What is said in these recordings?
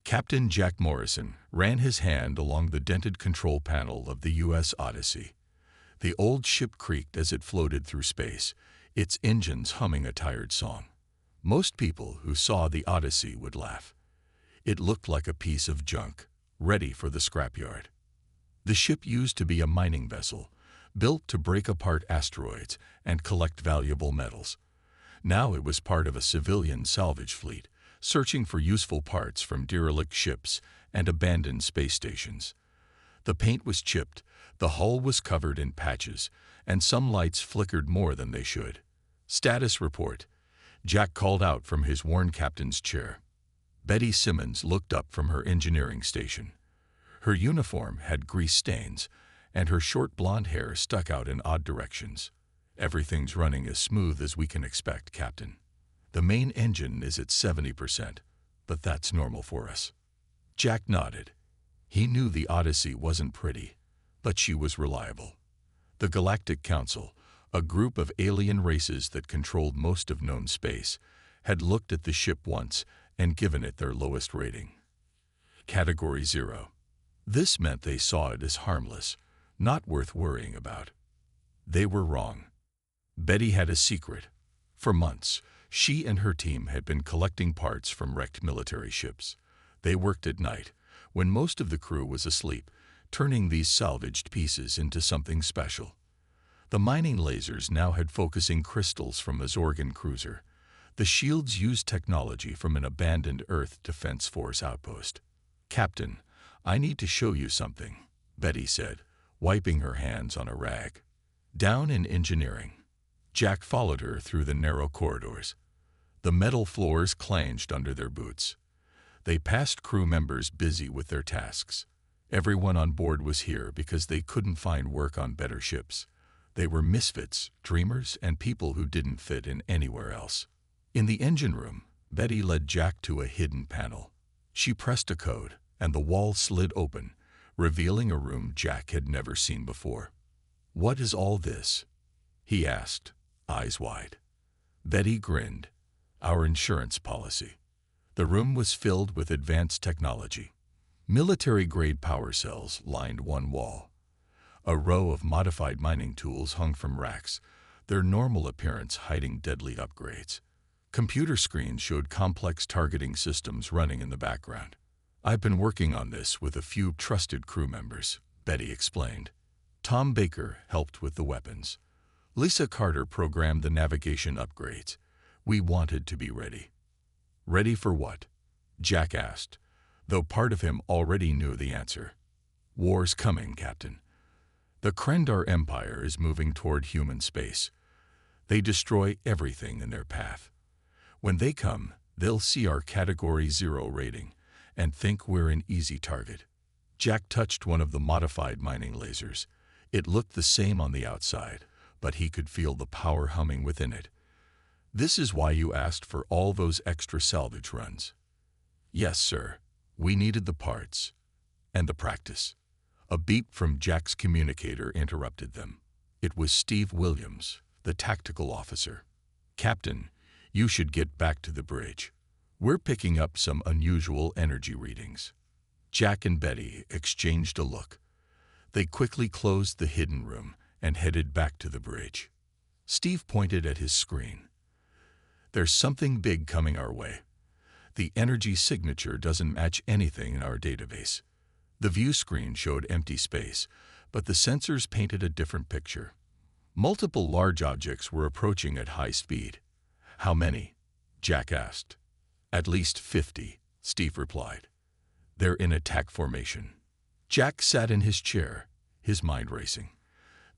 Captain Jack Morrison ran his hand along the dented control panel of the U.S. Odyssey. The old ship creaked as it floated through space, its engines humming a tired song. Most people who saw the Odyssey would laugh. It looked like a piece of junk, ready for the scrapyard. The ship used to be a mining vessel, built to break apart asteroids and collect valuable metals. Now it was part of a civilian salvage fleet, searching for useful parts from derelict ships and abandoned space stations. The paint was chipped, the hull was covered in patches, and some lights flickered more than they should. "Status report," Jack called out from his worn captain's chair. Betty Simmons looked up from her engineering station. Her uniform had grease stains, and her short blonde hair stuck out in odd directions. "Everything's running as smooth as we can expect, Captain. The main engine is at 70%, but that's normal for us." Jack nodded. He knew the Odyssey wasn't pretty, but she was reliable. The Galactic Council, a group of alien races that controlled most of known space, had looked at the ship once and given it their lowest rating. Category 0. This meant they saw it as harmless, not worth worrying about. They were wrong. Betty had a secret. For months, she and her team had been collecting parts from wrecked military ships. They worked at night, when most of the crew was asleep, turning these salvaged pieces into something special. The mining lasers now had focusing crystals from a Zorgon cruiser. The shields used technology from an abandoned Earth Defense Force outpost. "Captain, I need to show you something," Betty said, wiping her hands on a rag. Down in engineering, Jack followed her through the narrow corridors. The metal floors clanged under their boots. They passed crew members busy with their tasks. Everyone on board was here because they couldn't find work on better ships. They were misfits, dreamers, and people who didn't fit in anywhere else. In the engine room, Betty led Jack to a hidden panel. She pressed a code, and the wall slid open, revealing a room Jack had never seen before. "What is all this?" he asked, eyes wide. Betty grinned. "Our insurance policy." The room was filled with advanced technology. Military-grade power cells lined one wall. A row of modified mining tools hung from racks, their normal appearance hiding deadly upgrades. Computer screens showed complex targeting systems running in the background. "I've been working on this with a few trusted crew members," Betty explained. Tom Baker helped with the weapons. Lisa Carter programmed the navigation upgrades. We wanted to be ready. "Ready for what?" Jack asked, though part of him already knew the answer. "War's coming, Captain. The Krendar Empire is moving toward human space. They destroy everything in their path. When they come, they'll see our Category 0 rating and think we're an easy target." Jack touched one of the modified mining lasers. It looked the same on the outside, but he could feel the power humming within it. "This is why you asked for all those extra salvage runs." "Yes, sir. We needed the parts. And the practice." A beep from Jack's communicator interrupted them. It was Steve Williams, the tactical officer. "Captain, you should get back to the bridge. We're picking up some unusual energy readings." Jack and Betty exchanged a look. They quickly closed the hidden room and headed back to the bridge. Steve pointed at his screen. "There's something big coming our way. The energy signature doesn't match anything in our database." The view screen showed empty space, but the sensors painted a different picture. Multiple large objects were approaching at high speed. "How many?" Jack asked. "At least 50, Steve replied. "They're in attack formation." Jack sat in his chair, his mind racing.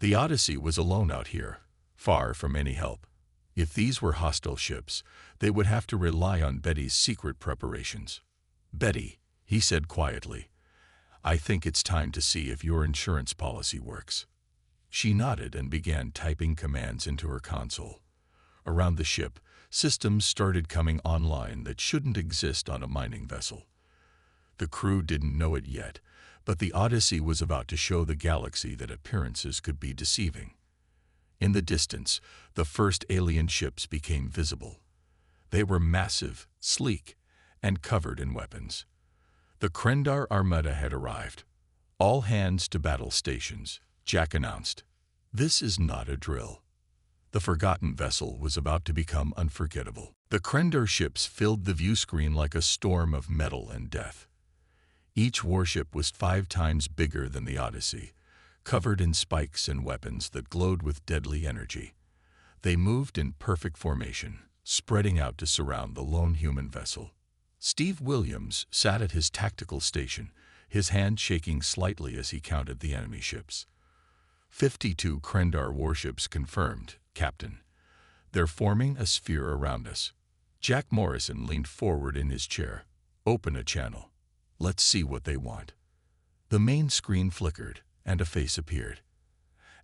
The Odyssey was alone out here, far from any help. If these were hostile ships, they would have to rely on Betty's secret preparations. "Betty," he said quietly, "I think it's time to see if your insurance policy works." She nodded and began typing commands into her console. Around the ship, systems started coming online that shouldn't exist on a mining vessel. The crew didn't know it yet, but the Odyssey was about to show the galaxy that appearances could be deceiving. In the distance, the first alien ships became visible. They were massive, sleek, and covered in weapons. The Krendar Armada had arrived. "All hands to battle stations," Jack announced. This is not a drill. The forgotten vessel was about to become unforgettable. The Krendar ships filled the view screen like a storm of metal and death. Each warship was 5 times bigger than the Odyssey, covered in spikes and weapons that glowed with deadly energy. They moved in perfect formation, spreading out to surround the lone human vessel. Steve Williams sat at his tactical station, his hand shaking slightly as he counted the enemy ships. 52 Krendar warships confirmed, Captain. They're forming a sphere around us. Jack Morrison leaned forward in his chair. "Open a channel. Let's see what they want." The main screen flickered, and a face appeared.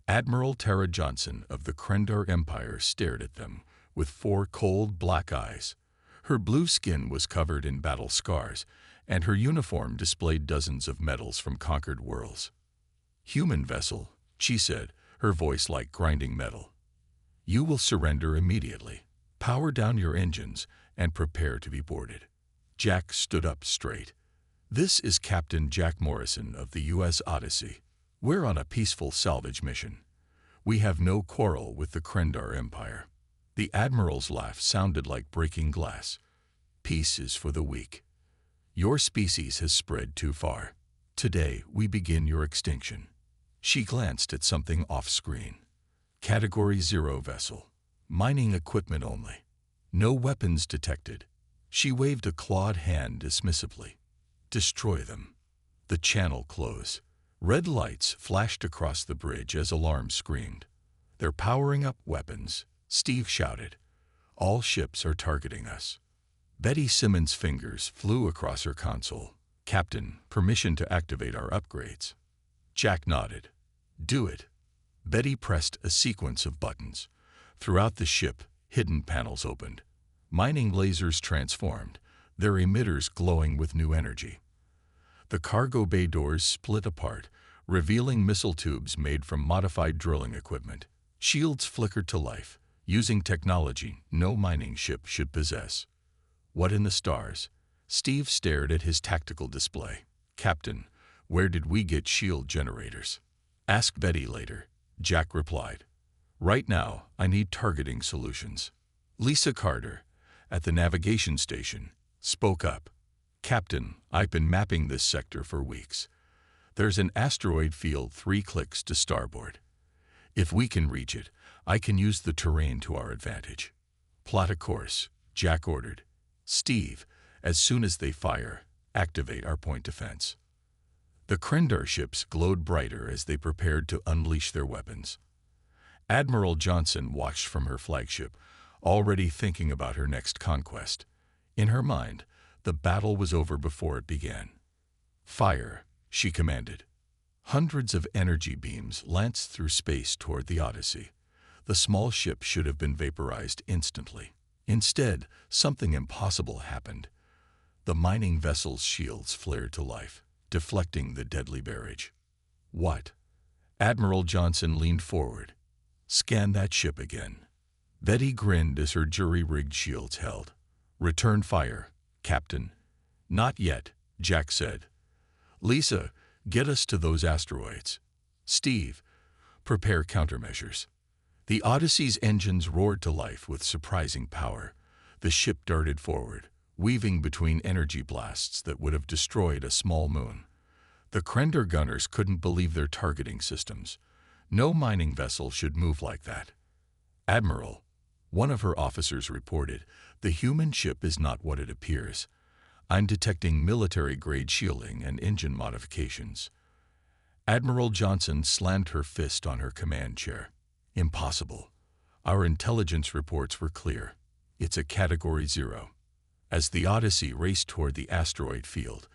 Admiral Tara Johnson of the Krendar Empire stared at them with 4 cold black eyes. Her blue skin was covered in battle scars, and her uniform displayed dozens of medals from conquered worlds. "Human vessel," she said, her voice like grinding metal. "You will surrender immediately. Power down your engines and prepare to be boarded." Jack stood up straight. "This is Captain Jack Morrison of the U.S. Odyssey. We're on a peaceful salvage mission. We have no quarrel with the Krendar Empire." The Admiral's laugh sounded like breaking glass. "Peace is for the weak. Your species has spread too far. Today we begin your extinction." She glanced at something off-screen. "Category 0 vessel. Mining equipment only. No weapons detected." She waved a clawed hand dismissively. "Destroy them." The channel closed. Red lights flashed across the bridge as alarms screamed. "They're powering up weapons," Steve shouted. "All ships are targeting us." Betty Simmons' fingers flew across her console. "Captain, permission to activate our upgrades." Jack nodded. "Do it." Betty pressed a sequence of buttons. Throughout the ship, hidden panels opened. Mining lasers transformed, their emitters glowing with new energy. The cargo bay doors split apart, revealing missile tubes made from modified drilling equipment. Shields flickered to life, using technology no mining ship should possess. "What in the stars?" Steve stared at his tactical display. "Captain, where did we get shield generators?" "Ask Betty later," Jack replied. "Right now, I need targeting solutions." Lisa Carter, at the navigation station, spoke up. "Captain, I've been mapping this sector for weeks. There's an asteroid field 3 clicks to starboard. If we can reach it, I can use the terrain to our advantage." "Plot a course," Jack ordered. "Steve, as soon as they fire, activate our point defense." The Krendar ships glowed brighter as they prepared to unleash their weapons. Admiral Johnson watched from her flagship, already thinking about her next conquest. In her mind, the battle was over before it began. "Fire," she commanded. Hundreds of energy beams lanced through space toward the Odyssey. The small ship should have been vaporized instantly. Instead, something impossible happened. The mining vessel's shields flared to life, deflecting the deadly barrage. "What?" Admiral Johnson leaned forward. "Scan that ship again." Betty grinned as her jury-rigged shields held. "Return fire, Captain." "Not yet," Jack said. "Lisa, get us to those asteroids." "Steve, prepare countermeasures." The Odyssey's engines roared to life with surprising power. The ship darted forward, weaving between energy blasts that would have destroyed a small moon. The Krendar gunners couldn't believe their targeting systems. No mining vessel should move like that. "Admiral," one of her officers reported, "the human ship is not what it appears. I'm detecting military-grade shielding and engine modifications." Admiral Johnson slammed her fist on her command chair. "Impossible. Our intelligence reports were clear. It's a Category 0. As the Odyssey raced toward the asteroid field,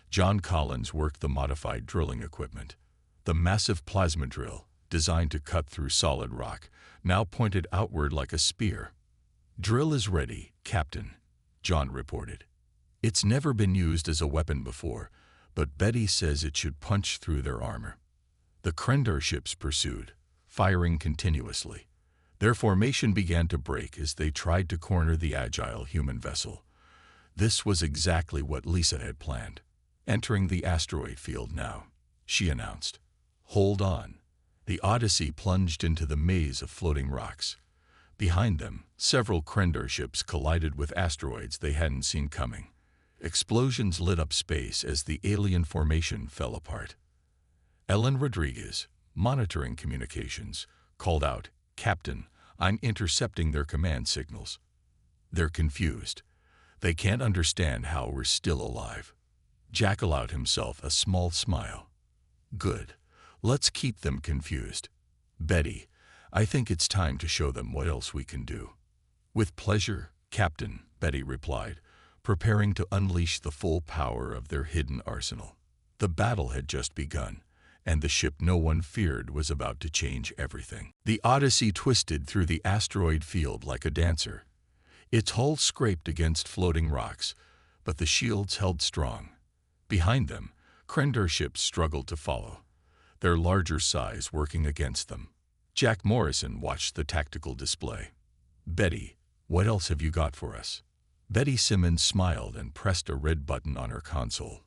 John Collins worked the modified drilling equipment. The massive plasma drill, designed to cut through solid rock, now pointed outward like a spear. "Drill is ready, Captain," John reported. "It's never been used as a weapon before, but Betty says it should punch through their armor." The Krendar ships pursued, firing continuously. Their formation began to break as they tried to corner the agile human vessel. This was exactly what Lisa had planned. Entering the asteroid field now, she announced. Hold on. The Odyssey plunged into the maze of floating rocks. Behind them, several Krendor ships collided with asteroids they hadn't seen coming. Explosions lit up space as the alien formation fell apart. Ellen Rodriguez, monitoring communications, called out, "Captain, I'm intercepting their command signals." They're confused. They can't understand how we're still alive. Jack allowed himself a small smile. Good. Let's keep them confused. Betty, I think it's time to show them what else we can do. With pleasure, Captain, Betty replied, preparing to unleash the full power of their hidden arsenal. The battle had just begun, and the ship no one feared was about to change everything. The Odyssey twisted through the asteroid field like a dancer. Its hull scraped against floating rocks, but the shields held strong. Behind them, Krendor ships struggled to follow, their larger size working against them. Jack Morrison watched the tactical display. Betty, what else have you got for us? Betty Simmons smiled and pressed a red button on her console.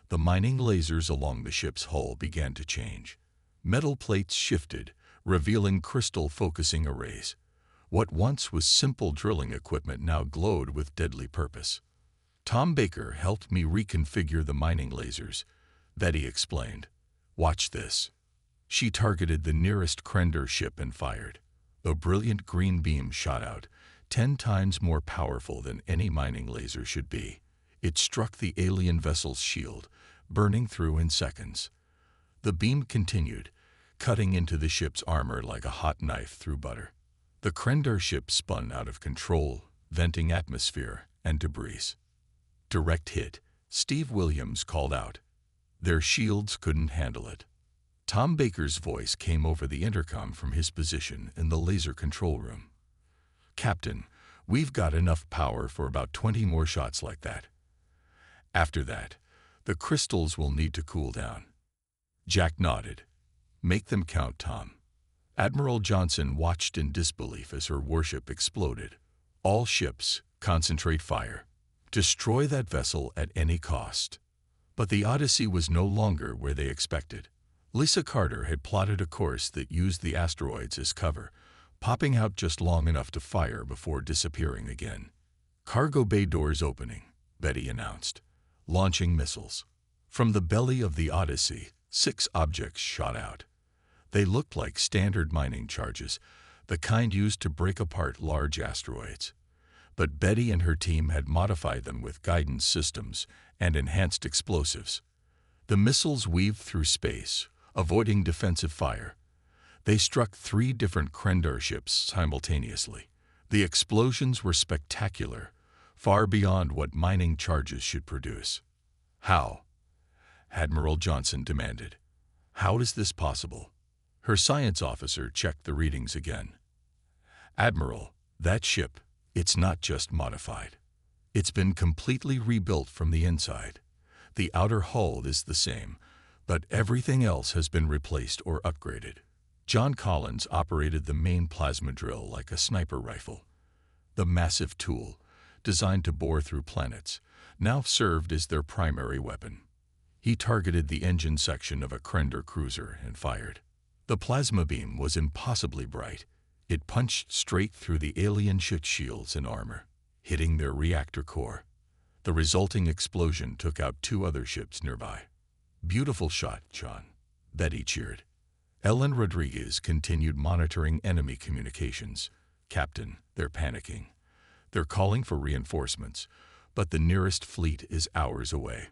The mining lasers along the ship's hull began to change. Metal plates shifted, revealing crystal focusing arrays. What once was simple drilling equipment now glowed with deadly purpose. Tom Baker helped me reconfigure the mining lasers, Betty explained. Watch this. She targeted the nearest Krendor ship and fired. A brilliant green beam shot out, 10 times more powerful than any mining laser should be. It struck the alien vessel's shield, burning through in seconds. The beam continued, cutting into the ship's armor like a hot knife through butter. The Krendor ship spun out of control, venting atmosphere and debris. Direct hit, Steve Williams called out. Their shields couldn't handle it. Tom Baker's voice came over the intercom from his position in the laser control room. Captain, we've got enough power for about 20 more shots like that. After that, the crystals will need to cool down. Jack nodded. Make them count, Tom. Admiral Johnson watched in disbelief as her warship exploded. All ships, concentrate fire. Destroy that vessel at any cost. But the Odyssey was no longer where they expected. Lisa Carter had plotted a course that used the asteroids as cover, popping out just long enough to fire before disappearing again. Cargo bay doors opening, Betty announced, launching missiles. From the belly of the Odyssey, 6 objects shot out. They looked like standard mining charges, the kind used to break apart large asteroids. But Betty and her team had modified them with guidance systems and enhanced explosives. The missiles weaved through space, avoiding defensive fire. They struck 3 different Krendor ships simultaneously. The explosions were spectacular, far beyond what mining charges should produce. How? Admiral Johnson demanded. How is this possible? Her science officer checked the readings again. Admiral, that ship, it's not just modified. It's been completely rebuilt from the inside. The outer hull is the same, but everything else has been replaced or upgraded. John Collins operated the main plasma drill like a sniper rifle. The massive tool, designed to bore through planets, now served as their primary weapon. He targeted the engine section of a Krendor cruiser and fired. The plasma beam was impossibly bright. It punched straight through the alien ship's shields and armor, hitting their reactor core. The resulting explosion took out 2 other ships nearby. Beautiful shot, John, Betty cheered. Ellen Rodriguez continued monitoring enemy communications. Captain, they're panicking. They're calling for reinforcements, but the nearest fleet is hours away.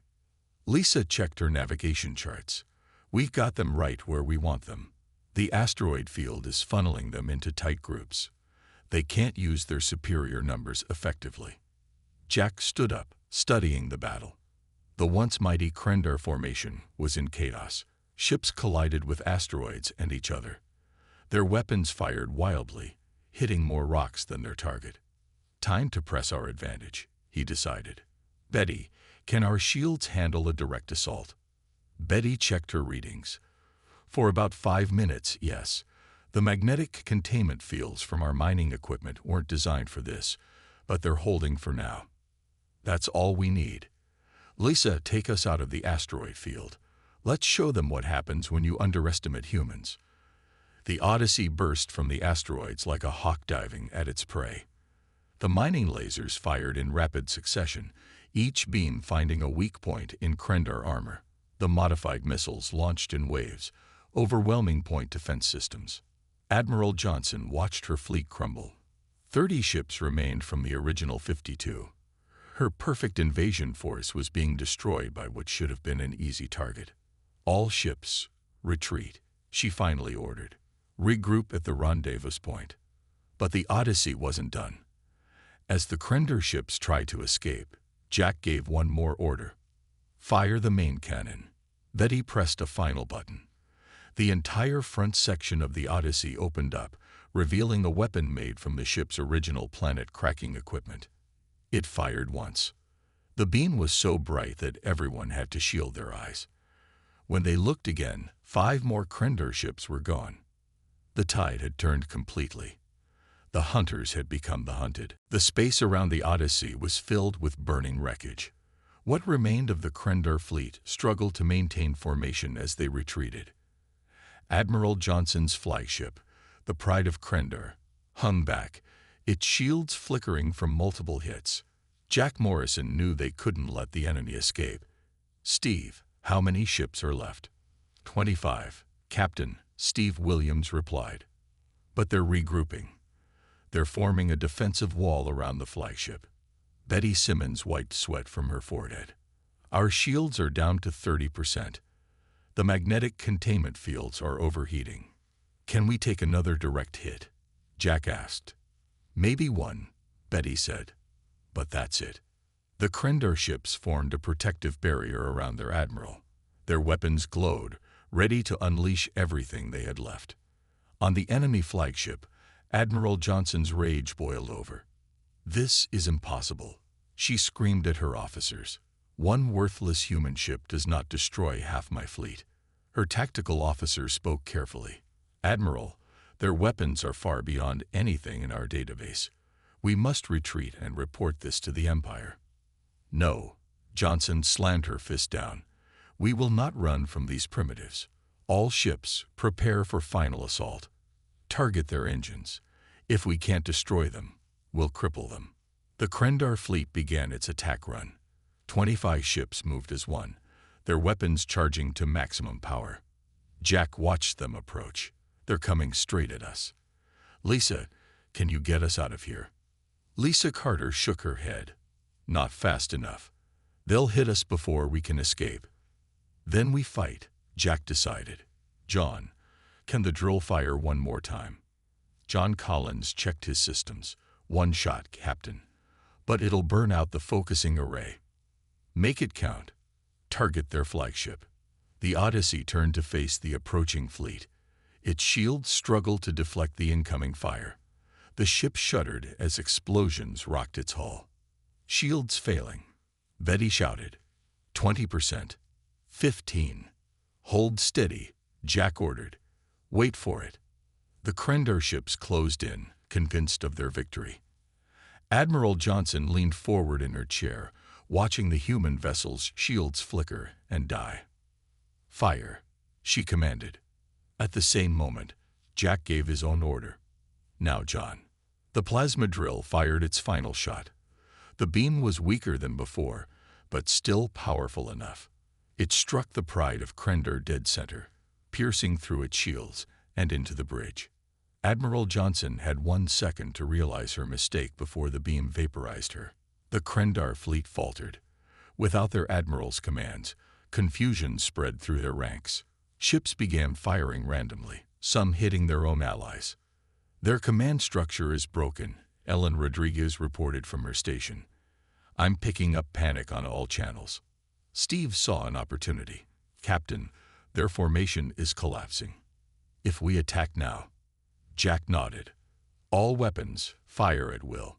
Lisa checked her navigation charts. We've got them right where we want them. The asteroid field is funneling them into tight groups. They can't use their superior numbers effectively. Jack stood up, studying the battle. The once mighty Krendor formation was in chaos. Ships collided with asteroids and each other. Their weapons fired wildly, hitting more rocks than their target. Time to press our advantage, he decided. Betty, can our shields handle a direct assault? Betty checked her readings. For about 5 minutes, yes. The magnetic containment fields from our mining equipment weren't designed for this, but they're holding for now. That's all we need. Lisa, take us out of the asteroid field. Let's show them what happens when you underestimate humans. The Odyssey burst from the asteroids like a hawk diving at its prey. The mining lasers fired in rapid succession, each beam finding a weak point in Krendar armor. The modified missiles launched in waves, overwhelming point defense systems. Admiral Johnson watched her fleet crumble. 30 ships remained from the original 52. Her perfect invasion force was being destroyed by what should have been an easy target. All ships, retreat, she finally ordered. Regroup at the rendezvous point. But the Odyssey wasn't done. As the Krendar ships tried to escape, Jack gave one more order. Fire the main cannon. Betty pressed a final button. The entire front section of the Odyssey opened up, revealing a weapon made from the ship's original planet-cracking equipment. It fired once. The beam was so bright that everyone had to shield their eyes. When they looked again, 5 more Krendar ships were gone. The tide had turned completely. The hunters had become the hunted. The space around the Odyssey was filled with burning wreckage. What remained of the Krendar fleet struggled to maintain formation as they retreated. Admiral Johnson's flagship, the Pride of Krendar, hung back, its shields flickering from multiple hits. Jack Morrison knew they couldn't let the enemy escape. "Steve, how many ships are left?" 25, Captain, Steve Williams replied. "But they're regrouping. They're forming a defensive wall around the flagship." Betty Simmons wiped sweat from her forehead. "Our shields are down to 30%. The magnetic containment fields are overheating." "Can we take another direct hit?" Jack asked. "Maybe one," Betty said. "But that's it." The Krendar ships formed a protective barrier around their admiral. Their weapons glowed, ready to unleash everything they had left. On the enemy flagship, Admiral Johnson's rage boiled over. "This is impossible," she screamed at her officers. "One worthless human ship does not destroy half my fleet." Her tactical officer spoke carefully. "Admiral, their weapons are far beyond anything in our database. We must retreat and report this to the Empire." "No," Johnson slammed her fist down. "We will not run from these primitives. All ships, prepare for final assault. Target their engines. If we can't destroy them, we'll cripple them." The Krendar fleet began its attack run. 25 ships moved as one, their weapons charging to maximum power. Jack watched them approach. "They're coming straight at us. Lisa, can you get us out of here?" Lisa Carter shook her head. "Not fast enough. They'll hit us before we can escape." "Then we fight," Jack decided. "John, can the drill fire one more time?" John Collins checked his systems. "One shot, Captain. But it'll burn out the focusing array." "Make it count. Target their flagship." The Odyssey turned to face the approaching fleet. Its shields struggled to deflect the incoming fire. The ship shuddered as explosions rocked its hull. "Shields failing," Betty shouted. 20%. 15. "Hold steady," Jack ordered. "Wait for it." The Krendar ships closed in, convinced of their victory. Admiral Johnson leaned forward in her chair, watching the human vessel's shields flicker and die. "Fire," she commanded. At the same moment, Jack gave his own order. "Now, John." The plasma drill fired its final shot. The beam was weaker than before, but still powerful enough. It struck the Pride of Krendar dead center, piercing through its shields and into the bridge. Admiral Johnson had 1 second to realize her mistake before the beam vaporized her. The Krendar fleet faltered. Without their admiral's commands, confusion spread through their ranks. Ships began firing randomly, some hitting their own allies. "Their command structure is broken," Ellen Rodriguez reported from her station. "I'm picking up panic on all channels." Steve saw an opportunity. "Captain, their formation is collapsing. If we attack now..." Jack nodded. "All weapons, fire at will.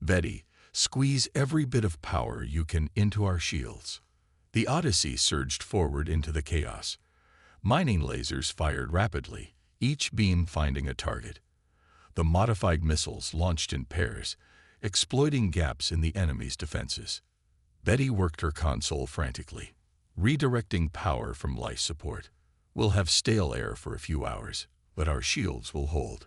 Betty, squeeze every bit of power you can into our shields." The Odyssey surged forward into the chaos. Mining lasers fired rapidly, each beam finding a target. The modified missiles launched in pairs, exploiting gaps in the enemy's defenses. Betty worked her console frantically, redirecting power from life support. We'll have stale air for a few hours, but our shields will hold.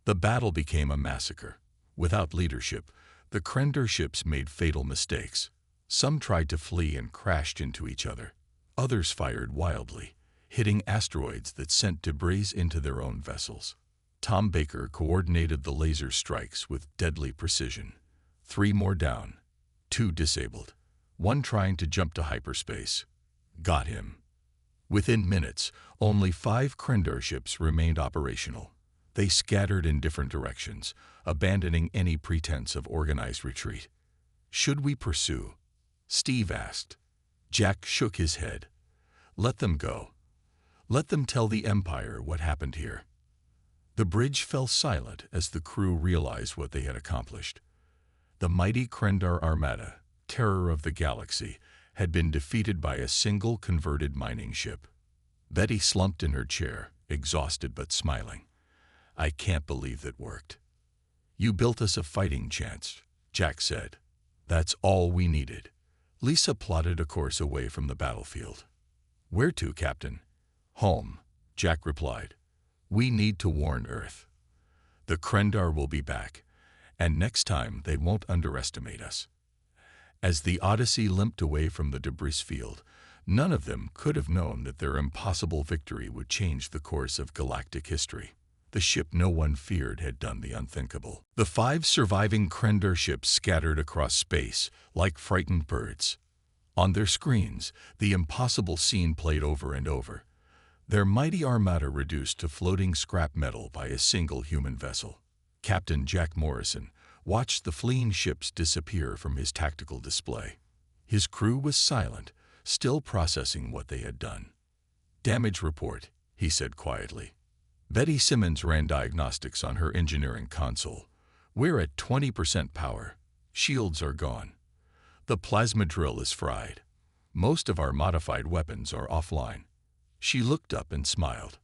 The battle became a massacre. Without leadership, the Krendor ships made fatal mistakes. Some tried to flee and crashed into each other. Others fired wildly, hitting asteroids that sent debris into their own vessels. Tom Baker coordinated the laser strikes with deadly precision. 3 more down, 2 disabled, 1 trying to jump to hyperspace. Got him. Within minutes, only 5 Krendor ships remained operational. They scattered in different directions, abandoning any pretense of organized retreat. Should we pursue? Steve asked. Jack shook his head. Let them go. Let them tell the Empire what happened here. The bridge fell silent as the crew realized what they had accomplished. The mighty Krendor Armada, terror of the galaxy, had been defeated by a single converted mining ship. Betty slumped in her chair, exhausted but smiling. I can't believe that worked. You built us a fighting chance, Jack said. That's all we needed. Lisa plotted a course away from the battlefield. Where to, Captain? Home, Jack replied. We need to warn Earth. The Krendor will be back, and next time they won't underestimate us. As the Odyssey limped away from the debris field, none of them could have known that their impossible victory would change the course of galactic history. The ship no one feared had done the unthinkable. The 5 surviving Krendor ships scattered across space like frightened birds. On their screens, the impossible scene played over and over. Their mighty armada reduced to floating scrap metal by a single human vessel. Captain Jack Morrison watched the fleeing ships disappear from his tactical display. His crew was silent, still processing what they had done. Damage report, he said quietly. Betty Simmons ran diagnostics on her engineering console. We're at 20% power. Shields are gone. The plasma drill is fried. Most of our modified weapons are offline. She looked up and smiled.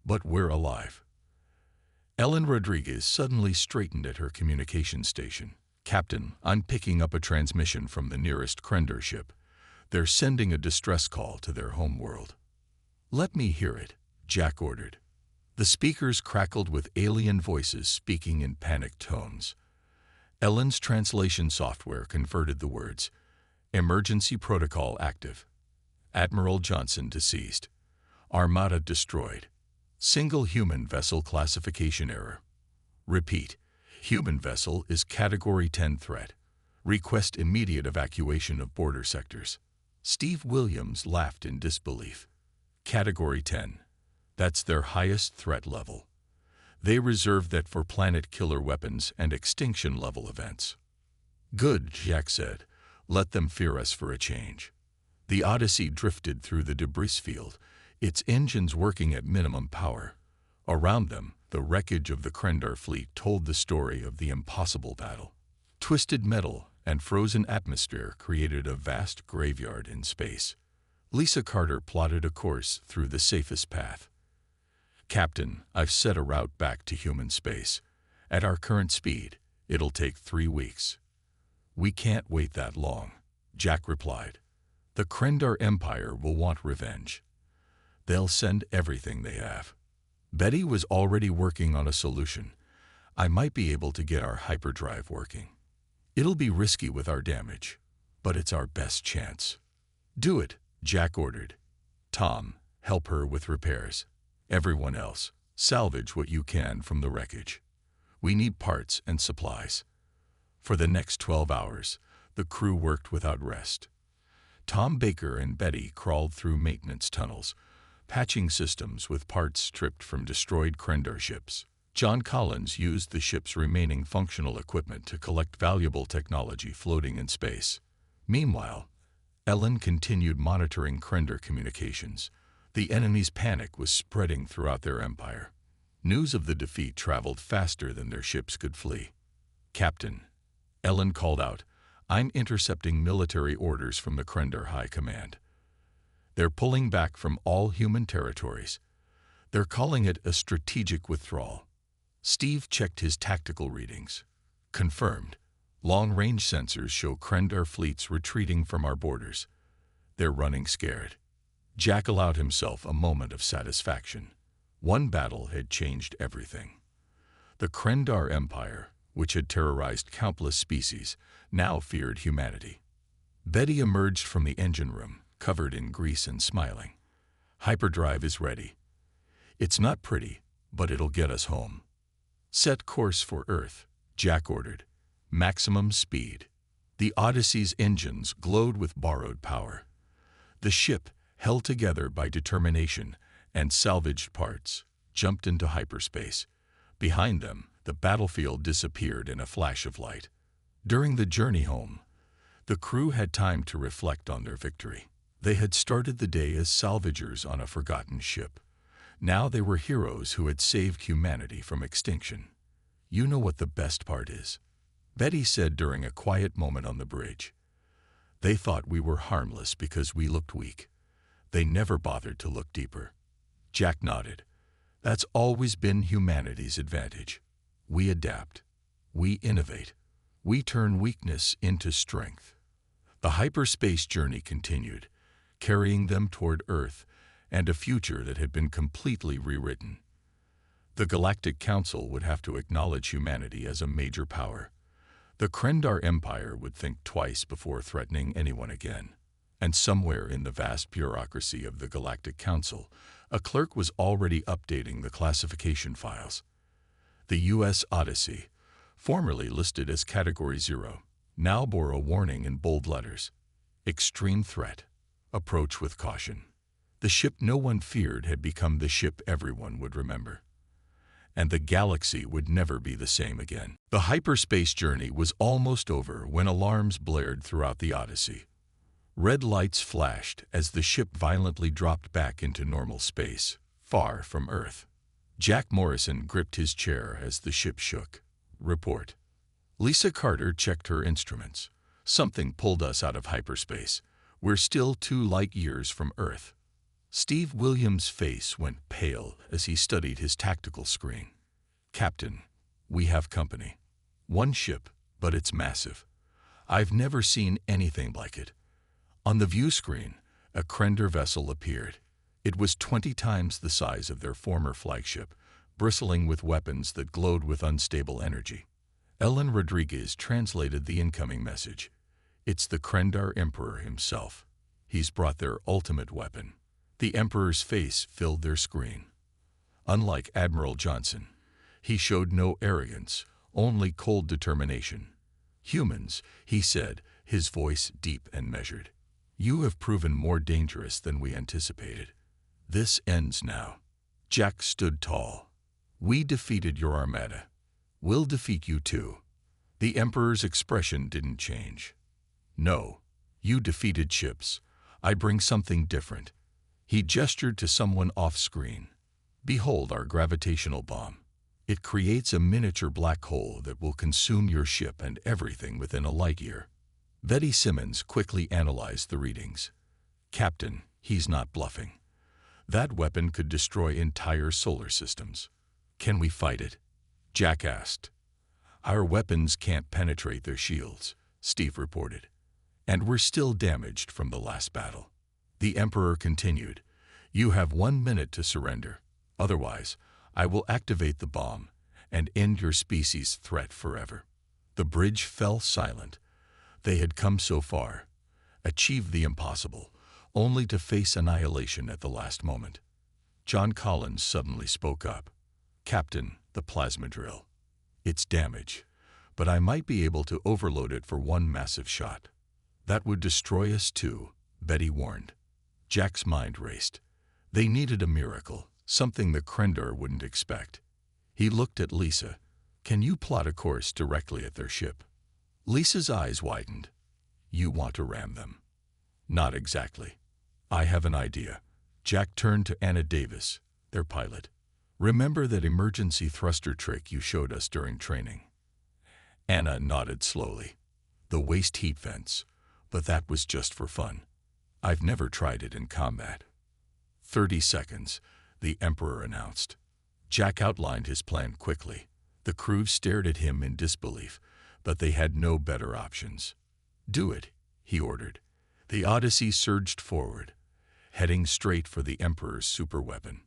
But we're alive. Ellen Rodriguez suddenly straightened at her communication station. Captain, I'm picking up a transmission from the nearest Krendor ship. They're sending a distress call to their home world. Let me hear it, Jack ordered. The speakers crackled with alien voices speaking in panicked tones. Ellen's translation software converted the words. Emergency protocol active. Admiral Johnson deceased. Armada destroyed. Single human vessel classification error. Repeat. Human vessel is Category 10 threat. Request immediate evacuation of border sectors. Steve Williams laughed in disbelief. Category 10. That's their highest threat level. They reserve that for planet-killer weapons and extinction-level events. Good, Jack said. Let them fear us for a change. The Odyssey drifted through the debris field, its engines working at minimum power. Around them, the wreckage of the Krendor fleet told the story of the impossible battle. Twisted metal and frozen atmosphere created a vast graveyard in space. Lisa Carter plotted a course through the safest path. Captain, I've set a route back to human space. At our current speed, it'll take 3 weeks. We can't wait that long, Jack replied. The Krendor Empire will want revenge. They'll send everything they have. Betty was already working on a solution. I might be able to get our hyperdrive working. It'll be risky with our damage, but it's our best chance. Do it, Jack ordered. Tom, help her with repairs. Everyone else, salvage what you can from the wreckage. We need parts and supplies. For the next 12 hours, the crew worked without rest. Tom Baker and Betty crawled through maintenance tunnels, patching systems with parts stripped from destroyed Krendor ships. John Collins used the ship's remaining functional equipment to collect valuable technology floating in space. Meanwhile, Ellen continued monitoring Krendor communications. The enemy's panic was spreading throughout their empire. News of the defeat traveled faster than their ships could flee. Captain, Ellen called out, I'm intercepting military orders from the Krendor High Command. They're pulling back from all human territories. They're calling it a strategic withdrawal. Steve checked his tactical readings. Confirmed. Long-range sensors show Krendar fleets retreating from our borders. They're running scared. Jack allowed himself a moment of satisfaction. One battle had changed everything. The Krendar Empire, which had terrorized countless species, now feared humanity. Betty emerged from the engine room, covered in grease and smiling. Hyperdrive is ready. It's not pretty, but it'll get us home. Set course for Earth, Jack ordered. Maximum speed. The Odyssey's engines glowed with borrowed power. The ship, held together by determination and salvaged parts, jumped into hyperspace. Behind them, the battlefield disappeared in a flash of light. During the journey home, the crew had time to reflect on their victory. They had started the day as salvagers on a forgotten ship. Now they were heroes who had saved humanity from extinction. You know what the best part is? Betty said during a quiet moment on the bridge. They thought we were harmless because we looked weak. They never bothered to look deeper. Jack nodded. That's always been humanity's advantage. We adapt. We innovate. We turn weakness into strength. The hyperspace journey continued, carrying them toward Earth and a future that had been completely rewritten. The Galactic Council would have to acknowledge humanity as a major power. The Krendar Empire would think twice before threatening anyone again. And somewhere in the vast bureaucracy of the Galactic Council, a clerk was already updating the classification files. The U.S. Odyssey, formerly listed as Category 0, now bore a warning in bold letters. Extreme threat. Approach with caution. The ship no one feared had become the ship everyone would remember. And the galaxy would never be the same again. The hyperspace journey was almost over when alarms blared throughout the Odyssey. Red lights flashed as the ship violently dropped back into normal space, far from Earth. Jack Morrison gripped his chair as the ship shook. Report. Lisa Carter checked her instruments. Something pulled us out of hyperspace. We're still 2 light years from Earth. Steve Williams' face went pale as he studied his tactical screen. Captain, we have company. One ship, but it's massive. I've never seen anything like it. On the view screen, a Krendar vessel appeared. It was 20 times the size of their former flagship, bristling with weapons that glowed with unstable energy. Ellen Rodriguez translated the incoming message. It's the Krendar Emperor himself. He's brought their ultimate weapon. The Emperor's face filled their screen. Unlike Admiral Johnson, he showed no arrogance, only cold determination. Humans, he said, his voice deep and measured. You have proven more dangerous than we anticipated. This ends now. Jack stood tall. We defeated your Armada. We'll defeat you too. The Emperor's expression didn't change. No, you defeated ships. I bring something different. He gestured to someone off-screen. Behold our gravitational bomb. It creates a miniature black hole that will consume your ship and everything within a light year. Betty Simmons quickly analyzed the readings. Captain, he's not bluffing. That weapon could destroy entire solar systems. Can we fight it? Jack asked. Our weapons can't penetrate their shields, Steve reported. And we're still damaged from the last battle. The Emperor continued. You have 1 minute to surrender. Otherwise, I will activate the bomb and end your species' threat forever. The bridge fell silent. They had come so far, achieved the impossible, only to face annihilation at the last moment. John Collins suddenly spoke up. Captain, the plasma drill. It's damaged, but I might be able to overload it for one massive shot. That would destroy us too, Betty warned. Jack's mind raced. They needed a miracle, something the Krendar wouldn't expect. He looked at Lisa. Can you plot a course directly at their ship? Lisa's eyes widened. You want to ram them? Not exactly. I have an idea. Jack turned to Anna Davis, their pilot. Remember that emergency thruster trick you showed us during training? Anna nodded slowly. The waste heat vents, but that was just for fun. I've never tried it in combat. 30 seconds, the Emperor announced. Jack outlined his plan quickly. The crew stared at him in disbelief, but they had no better options. "Do it," he ordered. The Odyssey surged forward, heading straight for the Emperor's superweapon.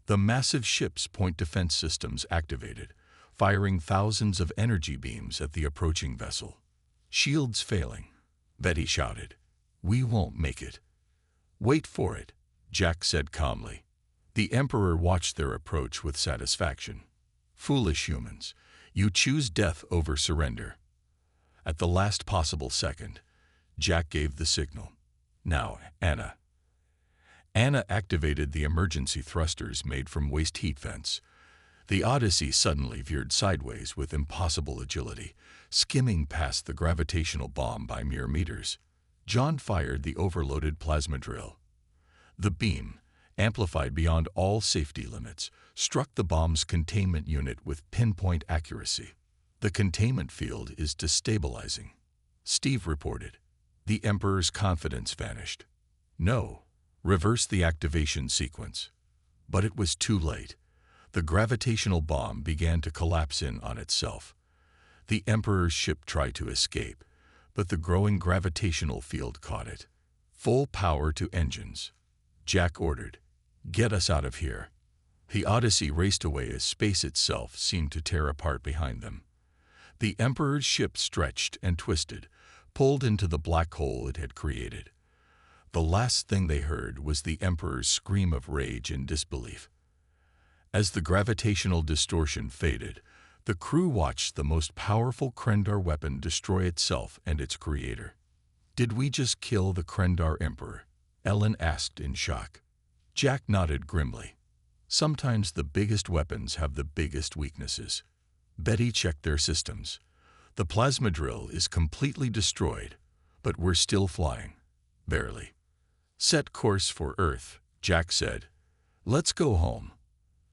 The massive ship's point defense systems activated, firing thousands of energy beams at the approaching vessel. "Shields failing," Betty shouted. "We won't make it." "Wait for it," Jack said calmly. The Emperor watched their approach with satisfaction. "Foolish humans, you choose death over surrender." At the last possible second, Jack gave the signal. "Now, Anna." Anna activated the emergency thrusters made from waste heat vents. The Odyssey suddenly veered sideways with impossible agility, skimming past the gravitational bomb by mere meters. John fired the overloaded plasma drill. The beam, amplified beyond all safety limits, struck the bomb's containment unit with pinpoint accuracy. "The containment field is destabilizing," Steve reported. The Emperor's confidence vanished. "No, reverse the activation sequence." But it was too late. The gravitational bomb began to collapse in on itself. The Emperor's ship tried to escape, but the growing gravitational field caught it. "Full power to engines," Jack ordered. "Get us out of here." The Odyssey raced away as space itself seemed to tear apart behind them. The Emperor's ship stretched and twisted, pulled into the black hole it had created. The last thing they heard was the Emperor's scream of rage and disbelief. As the gravitational distortion faded, the crew watched the most powerful Krendar weapon destroy itself and its creator. "Did we just kill the Krendar Emperor?" Ellen asked in shock. Jack nodded grimly. "Sometimes the biggest weapons have the biggest weaknesses." Betty checked their systems. "The plasma drill is completely destroyed, but we're still flying. Barely." "Set course for Earth," Jack said. "Let's go home."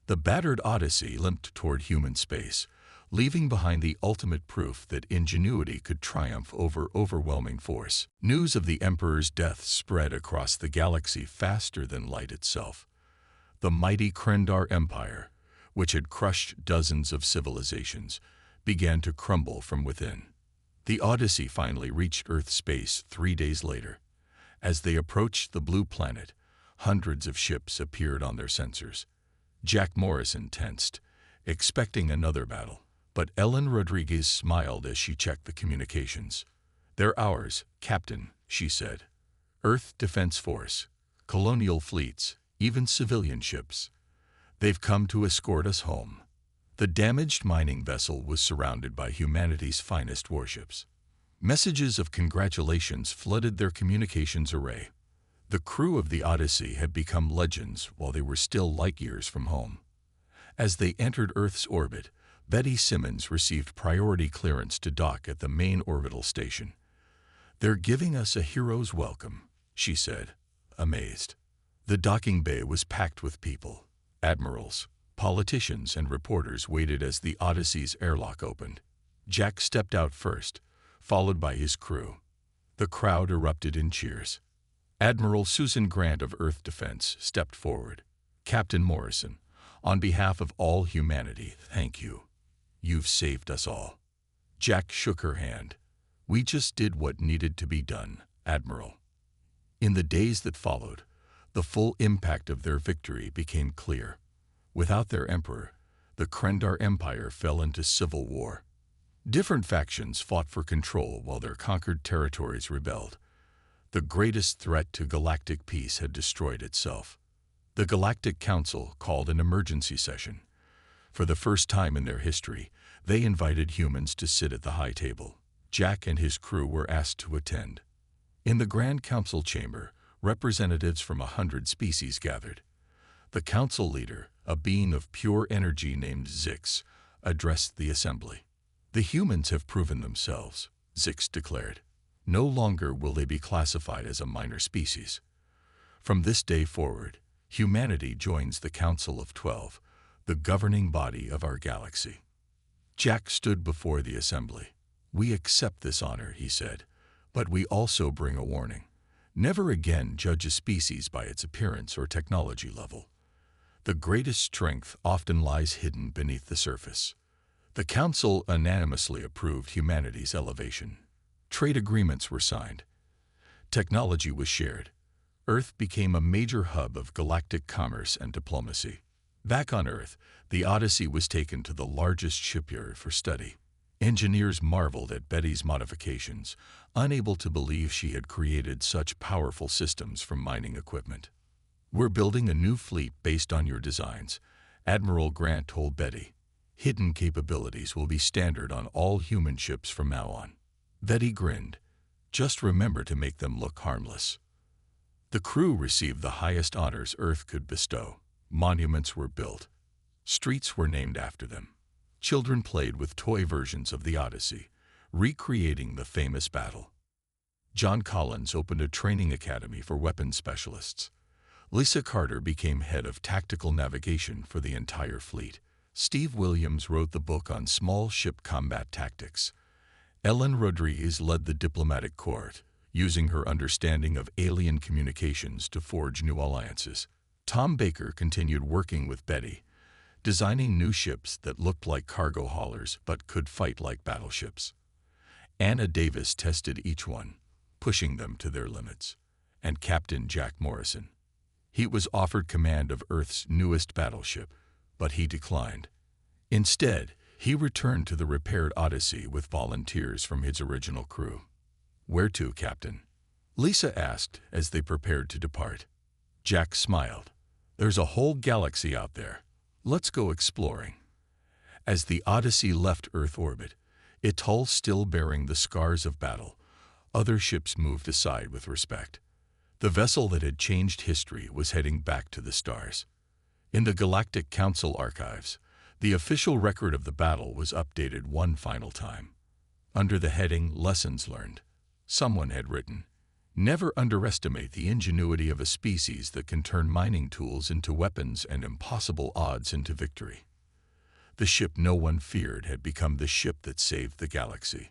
The battered Odyssey limped toward human space, leaving behind the ultimate proof that ingenuity could triumph over overwhelming force. News of the Emperor's death spread across the galaxy faster than light itself. The mighty Krendar Empire, which had crushed dozens of civilizations, began to crumble from within. The Odyssey finally reached Earth space 3 days later. As they approached the blue planet, hundreds of ships appeared on their sensors. Jack Morrison tensed, expecting another battle, but Ellen Rodriguez smiled as she checked the communications. "They're ours, Captain," she said. "Earth Defense Force, colonial fleets, even civilian ships. They've come to escort us home." The damaged mining vessel was surrounded by humanity's finest warships. Messages of congratulations flooded their communications array. The crew of the Odyssey had become legends while they were still light years from home. As they entered Earth's orbit, Betty Simmons received priority clearance to dock at the main orbital station. "They're giving us a hero's welcome," she said, amazed. The docking bay was packed with people. Admirals, politicians, and reporters waited as the Odyssey's airlock opened. Jack stepped out first, followed by his crew. The crowd erupted in cheers. Admiral Susan Grant of Earth Defense stepped forward. "Captain Morrison, on behalf of all humanity, thank you. You've saved us all." Jack shook her hand. "We just did what needed to be done, Admiral." In the days that followed, the full impact of their victory became clear. Without their emperor, the Krendar Empire fell into civil war. Different factions fought for control while their conquered territories rebelled. The greatest threat to galactic peace had destroyed itself. The Galactic Council called an emergency session. For the first time in their history, they invited humans to sit at the high table. Jack and his crew were asked to attend. In the Grand Council chamber, representatives from 100 species gathered. The council leader, a being of pure energy named Zix, addressed the assembly. "The humans have proven themselves," Zix declared. "No longer will they be classified as a minor species. From this day forward, humanity joins the Council of 12, the governing body of our galaxy." Jack stood before the assembly. "We accept this honor," he said, "but we also bring a warning. Never again judge a species by its appearance or technology level. The greatest strength often lies hidden beneath the surface. The Council unanimously approved humanity's elevation. Trade agreements were signed. Technology was shared. Earth became a major hub of galactic commerce and diplomacy. Back on Earth, the Odyssey was taken to the largest shipyard for study. Engineers marveled at Betty's modifications, unable to believe she had created such powerful systems from mining equipment. "We're building a new fleet based on your designs," Admiral Grant told Betty. "Hidden capabilities will be standard on all human ships from now on." Betty grinned. "Just remember to make them look harmless." The crew received the highest honors Earth could bestow. Monuments were built. Streets were named after them. Children played with toy versions of the Odyssey, recreating the famous battle. John Collins opened a training academy for weapons specialists. Lisa Carter became head of tactical navigation for the entire fleet. Steve Williams wrote the book on small ship combat tactics. Ellen Rodriguez led the diplomatic court, using her understanding of alien communications to forge new alliances. Tom Baker continued working with Betty, designing new ships that looked like cargo haulers but could fight like battleships. Anna Davis tested each one, pushing them to their limits. And Captain Jack Morrison. He was offered command of Earth's newest battleship, but he declined. Instead, he returned to the repaired Odyssey with volunteers from his original crew. "Where to, Captain?" Lisa asked as they prepared to depart. Jack smiled. "There's a whole galaxy out there. Let's go exploring." As the Odyssey left Earth orbit, its hull still bearing the scars of battle, other ships moved aside with respect. The vessel that had changed history was heading back to the stars. In the Galactic Council archives, the official record of the battle was updated one final time. Under the heading Lessons Learned, someone had written, "Never underestimate the ingenuity of a species that can turn mining tools into weapons and impossible odds into victory." The ship no one feared had become the ship that saved the galaxy.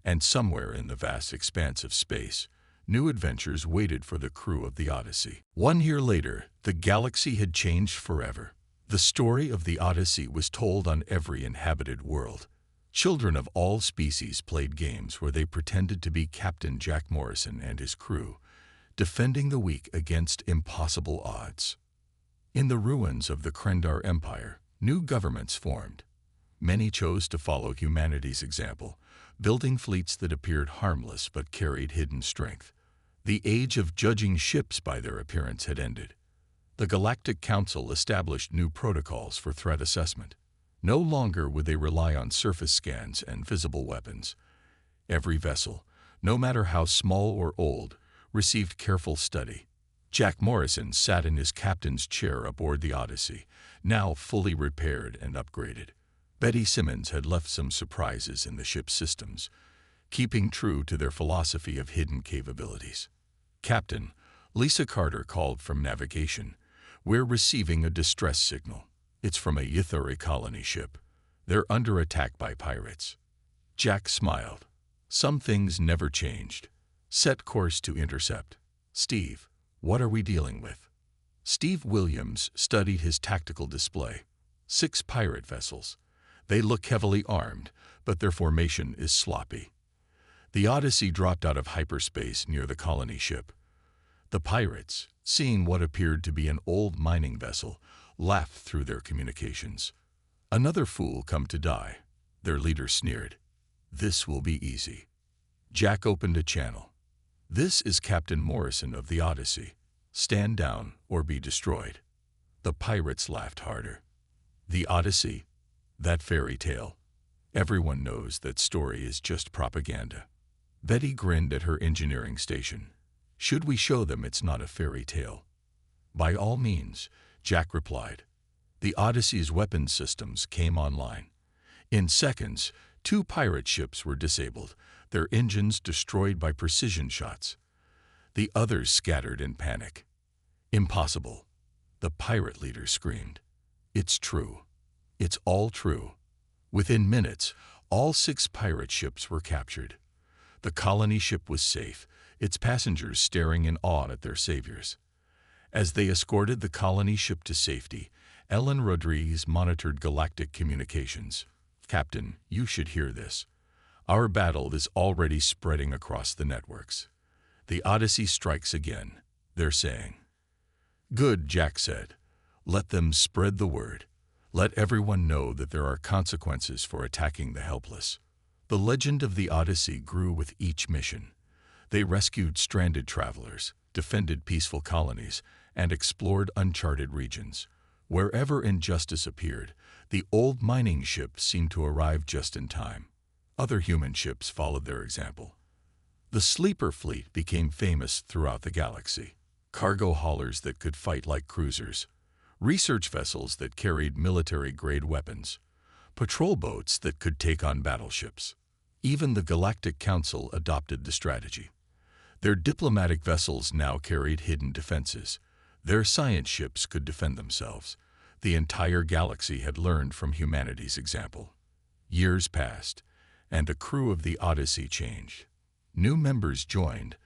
And somewhere in the vast expanse of space, new adventures waited for the crew of the Odyssey. 1 year later, the galaxy had changed forever. The story of the Odyssey was told on every inhabited world. Children of all species played games where they pretended to be Captain Jack Morrison and his crew, defending the weak against impossible odds. In the ruins of the Krendar Empire, new governments formed. Many chose to follow humanity's example, building fleets that appeared harmless but carried hidden strength. The age of judging ships by their appearance had ended. The Galactic Council established new protocols for threat assessment. No longer would they rely on surface scans and visible weapons. Every vessel, no matter how small or old, received careful study. Jack Morrison sat in his captain's chair aboard the Odyssey, now fully repaired and upgraded. Betty Simmons had left some surprises in the ship's systems, keeping true to their philosophy of hidden capabilities. "Captain," Lisa Carter called from navigation, "we're receiving a distress signal. It's from a Ythari colony ship. They're under attack by pirates." Jack smiled. Some things never changed. "Set course to intercept." "Steve, what are we dealing with?" Steve Williams studied his tactical display. 6 pirate vessels. They look heavily armed, but their formation is sloppy. The Odyssey dropped out of hyperspace near the colony ship. The pirates, seeing what appeared to be an old mining vessel, laughed through their communications. "Another fool come to die," their leader sneered. "This will be easy." Jack opened a channel. "This is Captain Morrison of the Odyssey. Stand down or be destroyed." The pirates laughed harder. The Odyssey? That fairy tale. Everyone knows that story is just propaganda. Betty grinned at her engineering station. "Should we show them it's not a fairy tale?" "By all means," Jack replied. The Odyssey's weapons systems came online. In seconds, 2 pirate ships were disabled, their engines destroyed by precision shots. The others scattered in panic. "Impossible," the pirate leader screamed. "It's true. It's all true." Within minutes, all 6 pirate ships were captured. The colony ship was safe, its passengers staring in awe at their saviors. As they escorted the colony ship to safety, Ellen Rodriguez monitored galactic communications. Captain, you should hear this. Our battle is already spreading across the networks. The Odyssey strikes again, they're saying. Good, Jack said. Let them spread the word. Let everyone know that there are consequences for attacking the helpless. The legend of the Odyssey grew with each mission. They rescued stranded travelers, defended peaceful colonies, and explored uncharted regions. Wherever injustice appeared, the old mining ships seemed to arrive just in time. Other human ships followed their example. The sleeper fleet became famous throughout the galaxy. Cargo haulers that could fight like cruisers, research vessels that carried military-grade weapons, patrol boats that could take on battleships. Even the Galactic Council adopted the strategy. Their diplomatic vessels now carried hidden defenses. Their science ships could defend themselves. The entire galaxy had learned from humanity's example. Years passed, and the crew of the Odyssey changed. New members joined,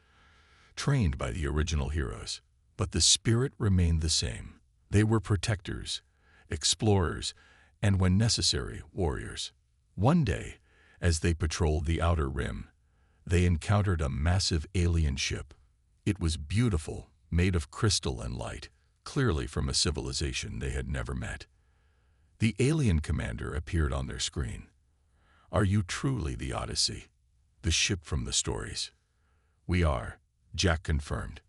trained by the original heroes, but the spirit remained the same. They were protectors, explorers, and when necessary, warriors. One day, as they patrolled the outer rim, they encountered a massive alien ship. It was beautiful, made of crystal and light, clearly from a civilization they had never met. The alien commander appeared on their screen. Are you truly the Odyssey, the ship from the stories? We are, Jack confirmed.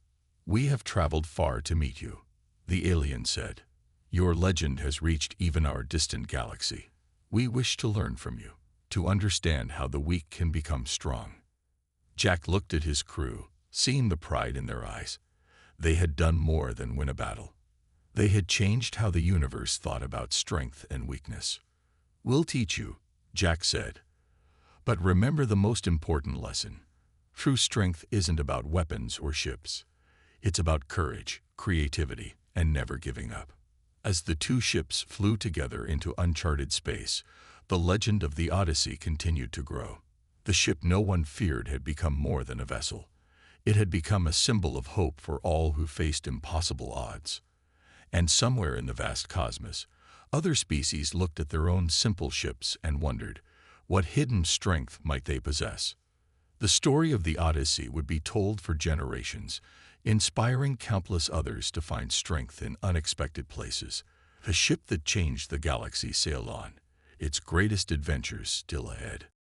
We have traveled far to meet you, the alien said. Your legend has reached even our distant galaxy. We wish to learn from you, to understand how the weak can become strong. Jack looked at his crew, seeing the pride in their eyes. They had done more than win a battle. They had changed how the universe thought about strength and weakness. We'll teach you, Jack said. But remember the most important lesson. True strength isn't about weapons or ships. It's about courage, creativity, and never giving up. As the two ships flew together into uncharted space, the legend of the Odyssey continued to grow. The ship no one feared had become more than a vessel. It had become a symbol of hope for all who faced impossible odds. And somewhere in the vast cosmos, other species looked at their own simple ships and wondered, what hidden strength might they possess? The story of the Odyssey would be told for generations, inspiring countless others to find strength in unexpected places. The ship that changed the galaxy sailed on, its greatest adventures still ahead.